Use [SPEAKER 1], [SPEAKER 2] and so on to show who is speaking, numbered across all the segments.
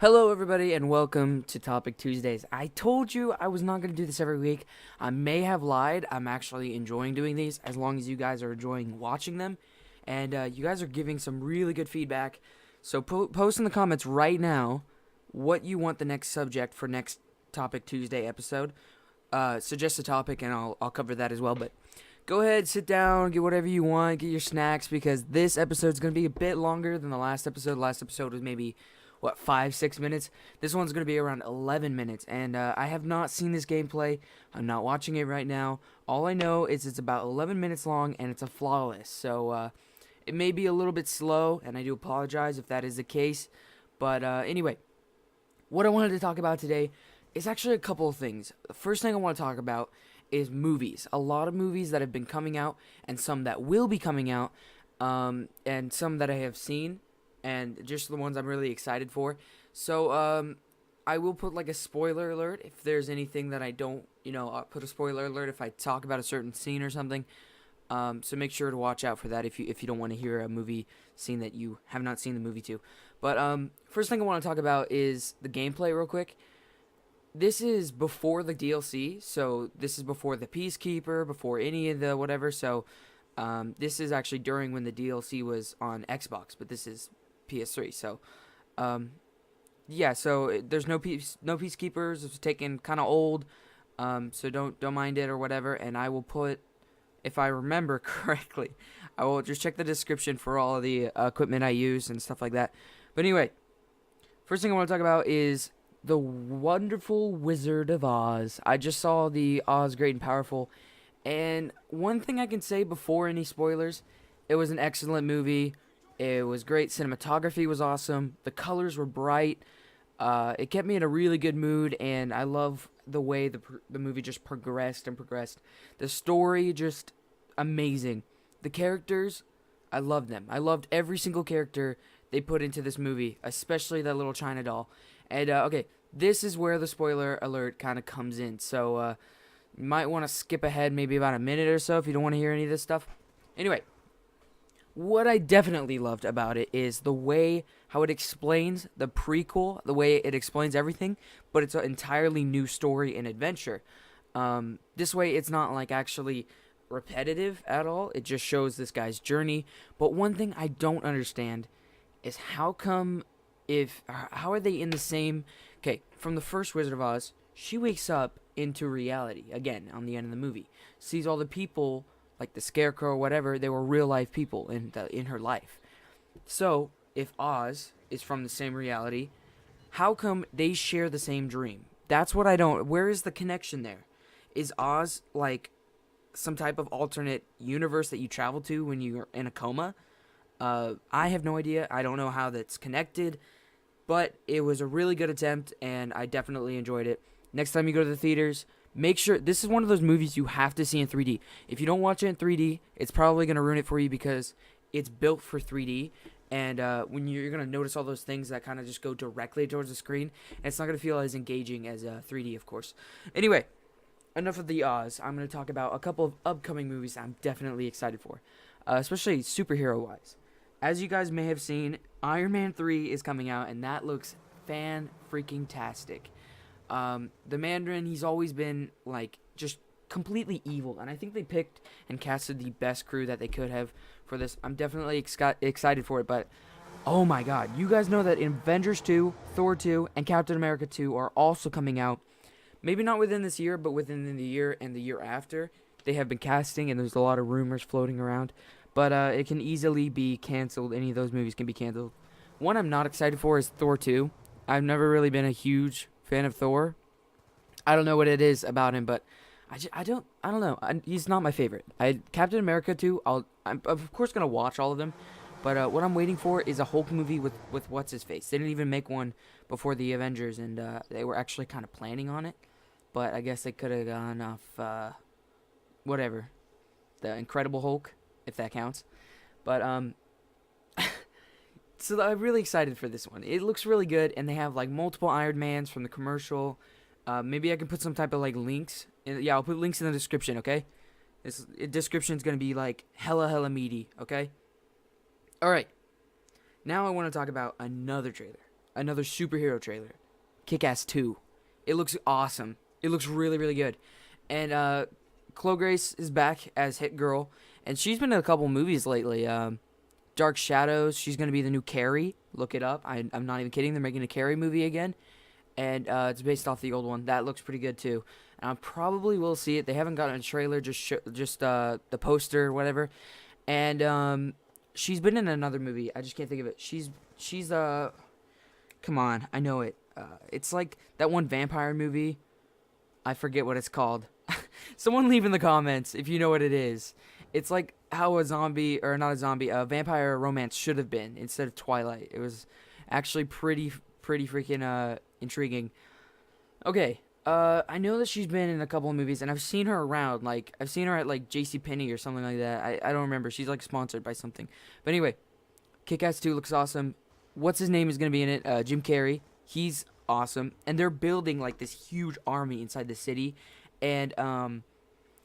[SPEAKER 1] Hello, everybody, and welcome to Topic Tuesdays. I told you I was not going to do this every week. I may have lied. I'm actually enjoying doing these as long as you guys are enjoying watching them. And you guys are giving some really good feedback. So post in the comments right now what you want the next subject for next Topic Tuesday episode. Suggest a topic, and I'll cover that as well. But go ahead, sit down, get whatever you want, get your snacks, because this episode's going to be a bit longer than the last episode. Last episode was maybe 5-6 minutes. This one's going to be around 11 minutes, and I have not seen this gameplay. I'm not watching it right now. All I know is it's about 11 minutes long, and it's a flawless, so it may be a little bit slow, and I do apologize if that is the case. But anyway, what I wanted to talk about today is actually a couple of things. The first thing I want to talk about is movies. A lot of movies that have been coming out, and some that will be coming out, and some that I have seen, and just the ones I'm really excited for. So, I will put like a spoiler alert if there's anything that I don't, I'll put a spoiler alert if I talk about a certain scene or something. So make sure to watch out for that if you don't want to hear a movie scene that you have not seen the movie to. But first thing I want to talk about is the gameplay real quick. This is before the DLC, so this is before the Peacekeeper, before any of the whatever. So this is actually during when the DLC was on Xbox, but this is PS3. So yeah, so there's no Peacekeepers. It's taken kind of old, so don't mind it or whatever. And I will put, if I remember correctly, I will just check the description for all of the equipment I use and stuff like that. But anyway, first thing I want to talk about is the wonderful Wizard of Oz. I just saw the Oz Great and Powerful, and one thing I can say before any spoilers, it was an excellent movie. It was great. Cinematography was awesome. The colors were bright. It kept me in a really good mood, and I love the way the movie just progressed and progressed. The story, just amazing. The characters, I loved them. I loved every single character they put into this movie, especially that little China doll. And, okay, this is where the spoiler alert kind of comes in. So, you might want to skip ahead maybe about a minute or so if you don't want to hear any of this stuff. Anyway, what I definitely loved about it is the way how it explains the prequel, the way it explains everything, but it's an entirely new story and adventure. This way, it's not like actually repetitive at all. It just shows this guy's journey. But one thing I don't understand is how are they in the same... Okay, from the first Wizard of Oz, she wakes up into reality, again, on the end of the movie. Sees all the people, like the Scarecrow or whatever, they were real-life people in her life. So, if Oz is from the same reality, how come they share the same dream? That's what I don't... Where is the connection there? Is Oz, like, some type of alternate universe that you travel to when you're in a coma? I have no idea. I don't know how that's connected, but it was a really good attempt, and I definitely enjoyed it. Next time you go to the theaters, make sure... This is one of those movies you have to see in 3D. If you don't watch it in 3D, it's probably going to ruin it for you because it's built for 3D, and when you're going to notice all those things that kind of just go directly towards the screen, and it's not going to feel as engaging as 3D, of course. Anyway, enough of the Oz. I'm going to talk about a couple of upcoming movies I'm definitely excited for, especially superhero-wise. As you guys may have seen, Iron Man 3 is coming out, and that looks fan-freaking-tastic. The Mandarin, he's always been, like, just completely evil, and I think they picked and casted the best crew that they could have for this. I'm definitely excited for it, but oh my god, you guys know that Avengers 2, Thor 2, and Captain America 2 are also coming out. Maybe not within this year, but within the year and the year after. They have been casting, and there's a lot of rumors floating around. But it can easily be canceled. Any of those movies can be canceled. One I'm not excited for is Thor 2. I've never really been a huge fan of Thor. I don't know what it is about him, but I don't know. He's not my favorite. Captain America 2, I'm of course going to watch all of them. But what I'm waiting for is a Hulk movie with what's-his-face. They didn't even make one before the Avengers, and they were actually kind of planning on it. But I guess they could have gone off, whatever. The Incredible Hulk, if that counts. But, so I'm really excited for this one. It looks really good, and they have, like, multiple Iron Mans from the commercial. Maybe I can put some type of, like, links. Yeah, I'll put links in the description, okay? This description's gonna be, like, hella meaty, okay? Alright. Now I want to talk about another trailer. another superhero trailer. Kick-Ass 2. It looks awesome. It looks really, really good. And Chloe Grace is back as Hit Girl, and she's been in a couple movies lately. Dark Shadows, she's going to be the new Carrie. Look it up. I'm not even kidding. They're making a Carrie movie again, and it's based off the old one. That looks pretty good, too. And I probably will see it. They haven't gotten a trailer, just the poster or whatever. And she's been in another movie. I just can't think of it. She's come on, I know it. It's like that one vampire movie. I forget what it's called. Someone leave in the comments if you know what it is. It's like how a vampire romance should have been instead of Twilight. It was actually pretty freaking intriguing. Okay, I know that she's been in a couple of movies, and I've seen her around. Like, I've seen her at, like, JCPenney or something like that. I don't remember. She's, like, sponsored by something. But anyway, Kick-Ass 2 looks awesome. What's his name is going to be in it? Jim Carrey. He's awesome. And they're building, like, this huge army inside the city. And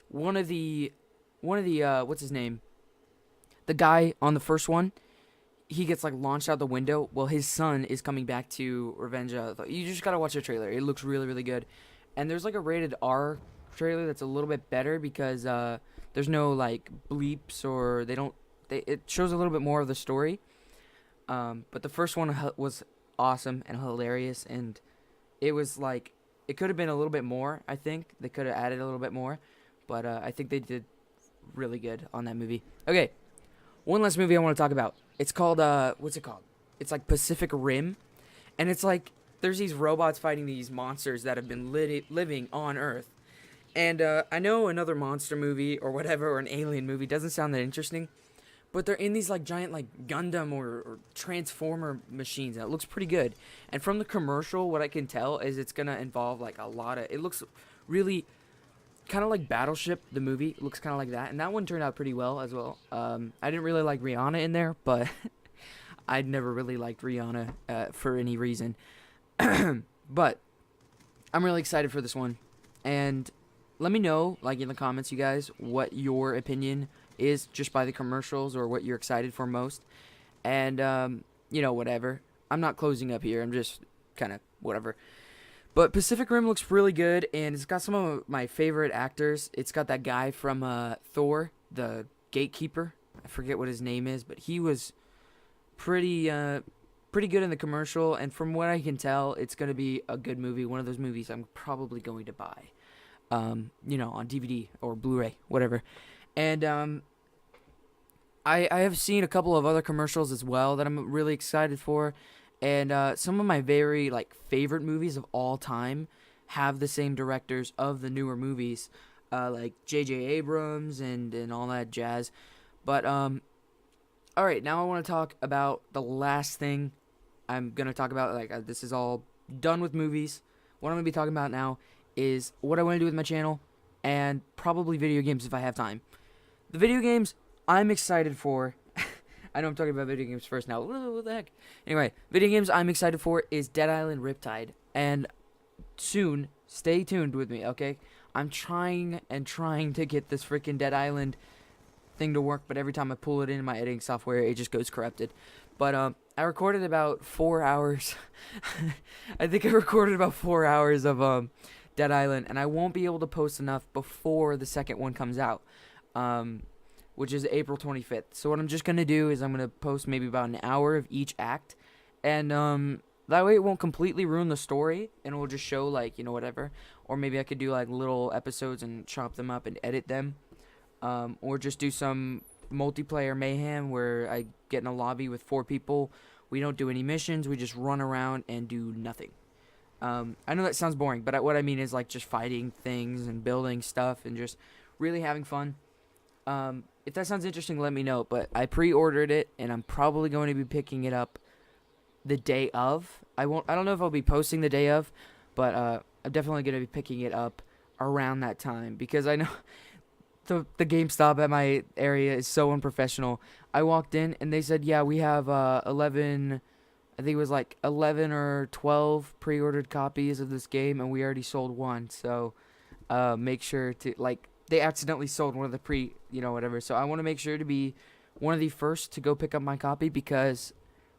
[SPEAKER 1] one of the what's his name? The guy on the first one, he gets, like, launched out the window. Well, his son is coming back to revenge. You just got to watch the trailer. It looks really, really good. And there's, like, a rated R trailer that's a little bit better because there's no, like, bleeps or it shows a little bit more of the story. But the first one was awesome and hilarious, and it was, like, it could have been a little bit more, I think. They could have added a little bit more. But I think they did really good on that movie. Okay, one last movie I want to talk about. It's called, what's it called? It's like Pacific Rim. And it's like, there's these robots fighting these monsters that have been living on Earth. And I know another monster movie or whatever, or an alien movie, doesn't sound that interesting. But they're in these, like, giant, like, Gundam or Transformer machines. And it looks pretty good. And from the commercial, what I can tell is it's going to involve, like, a lot of... It looks really... kind of like Battleship, the movie. It looks kind of like that. And that one turned out pretty well as well. I didn't really like Rihanna in there, but I'd never really liked Rihanna for any reason. But I'm really excited for this one. And let me know, like, in the comments, you guys, what your opinion is just by the commercials or what you're excited for most. And, you know, whatever. I'm not closing up here. I'm just kind of whatever. But Pacific Rim looks really good, and it's got some of my favorite actors. It's got that guy from Thor, the gatekeeper. I forget what his name is, but he was pretty good in the commercial. And from what I can tell, it's going to be a good movie. One of those movies I'm probably going to buy, you know, on DVD or Blu-ray, whatever. And I have seen a couple of other commercials as well that I'm really excited for. And some of my very, like, favorite movies of all time have the same directors of the newer movies, like J.J. Abrams and all that jazz. But, all right, now I want to talk about the last thing I'm going to talk about. Like, this is all done with movies. What I'm going to be talking about now is what I want to do with my channel and probably video games if I have time. The video games I'm excited for... I know I'm talking about video games first now. What the heck? Anyway, video games I'm excited for is Dead Island Riptide. And soon, stay tuned with me, okay? I'm trying to get this freaking Dead Island thing to work, but every time I pull it in my editing software, it just goes corrupted. But I recorded about 4 hours. I think I recorded about 4 hours of Dead Island, and I won't be able to post enough before the second one comes out. Which is April 25th. So what I'm just going to do is I'm going to post maybe about an hour of each act. And that way it won't completely ruin the story. And it will just show, like, you know, whatever. Or maybe I could do, like, little episodes and chop them up and edit them. Or just do some multiplayer mayhem where I get in a lobby with 4 people. We don't do any missions. We just run around and do nothing. I know that sounds boring. But what I mean is, like, just fighting things and building stuff and just really having fun. If that sounds interesting, let me know. But I pre-ordered it, and I'm probably going to be picking it up the day of. I don't know if I'll be posting the day of, but I'm definitely going to be picking it up around that time because I know the GameStop at my area is so unprofessional. I walked in, and they said, yeah, we have 11. I think it was like 11 or 12 pre-ordered copies of this game, and we already sold one. So make sure to, like. They accidentally sold one of the whatever. So I want to make sure to be one of the first to go pick up my copy because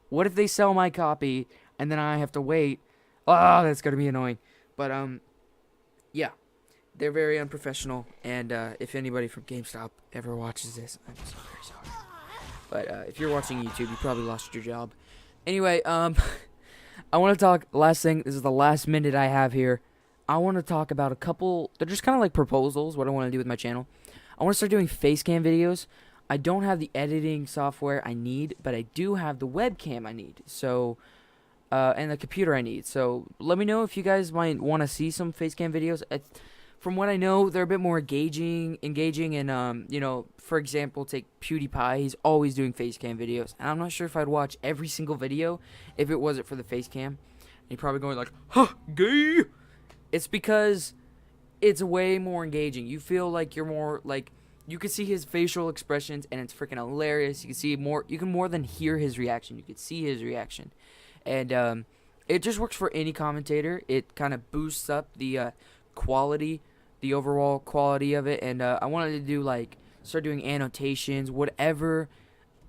[SPEAKER 1] what if they sell my copy? and then I have to wait. Oh, that's gonna be annoying. But yeah, they're very unprofessional. And if anybody from GameStop ever watches this, I'm so very sorry. But if you're watching YouTube, you probably lost your job. Anyway, I want to talk. Last thing. This is the last minute I have here. I want to talk about a couple. They're just kind of like proposals. What I want to do with my channel. I want to start doing face cam videos. I don't have the editing software I need, but I do have the webcam I need. So, and the computer I need. So let me know if you guys might want to see some face cam videos. From what I know, they're a bit more engaging, and you know, for example, take PewDiePie. He's always doing face cam videos, and I'm not sure if I'd watch every single video if it wasn't for the face cam. And you're probably going like, "Huh, gay." It's because it's way more engaging. You feel like you're more like you can see his facial expressions, and it's freaking hilarious. You can see more. You can more than hear his reaction. You can see his reaction, and it just works for any commentator. It kind of boosts up the quality, the overall quality of it. And I wanted to do like start doing annotations, whatever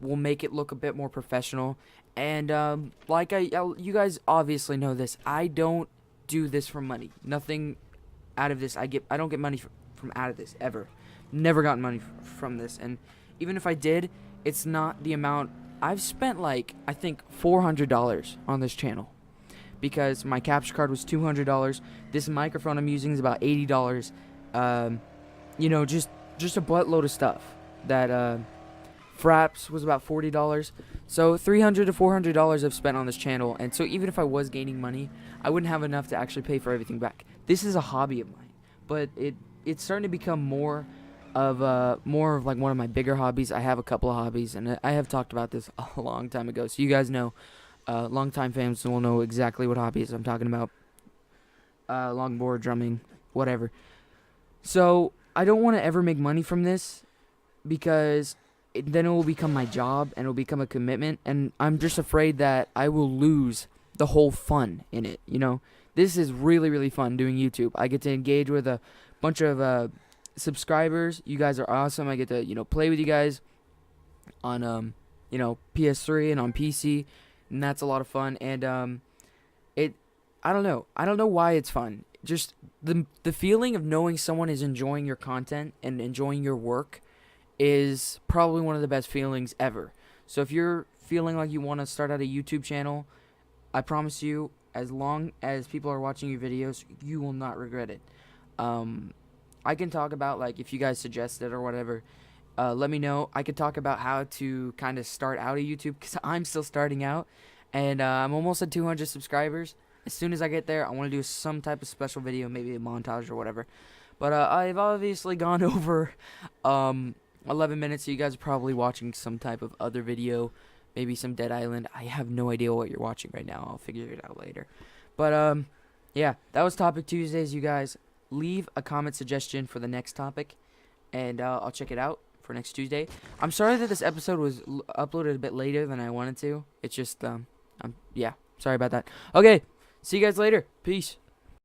[SPEAKER 1] will make it look a bit more professional. And you guys obviously know this. I don't do this for money. Nothing out of this. I don't get money from out of this ever. Never gotten money from this. And even if I did, it's not the amount. I've spent like I think $400 on this channel because my capture card was $200. This microphone I'm using is about $80. You know, just a buttload of stuff. That Fraps was about $40. So $300 to $400 I've spent on this channel. And so even if I was gaining money, I wouldn't have enough to actually pay for everything back. This is a hobby of mine, but it's starting to become more of like one of my bigger hobbies. I have a couple of hobbies, and I have talked about this a long time ago. So you guys know, long-time fans will know exactly what hobbies I'm talking about. Longboard, drumming, whatever. So I don't want to ever make money from this because then it will become my job and it will become a commitment, and I'm just afraid that I will lose the whole fun in it. You know, this is really, really fun doing YouTube. I get to engage with a bunch of subscribers. You guys are awesome. I get to, you know, play with you guys on you know, PS3 and on PC, and that's a lot of fun. And I don't know why it's fun. Just the feeling of knowing someone is enjoying your content and enjoying your work is probably one of the best feelings ever. So if you're feeling like you want to start out a YouTube channel, I promise you, as long as people are watching your videos, you will not regret it. I can talk about, like, if you guys suggest it or whatever, let me know. I could talk about how to kind of start out a YouTube, because I'm still starting out, and I'm almost at 200 subscribers. As soon as I get there, I want to do some type of special video, maybe a montage or whatever. But I've obviously gone over 11 minutes, so you guys are probably watching some type of other video, maybe some Dead Island. I have no idea what you're watching right now. I'll figure it out later. But yeah, that was Topic Tuesdays, you guys. Leave a comment suggestion for the next topic, and I'll check it out for next Tuesday. I'm sorry that this episode was uploaded a bit later than I wanted to. It's just, yeah, sorry about that. Okay, see you guys later. Peace.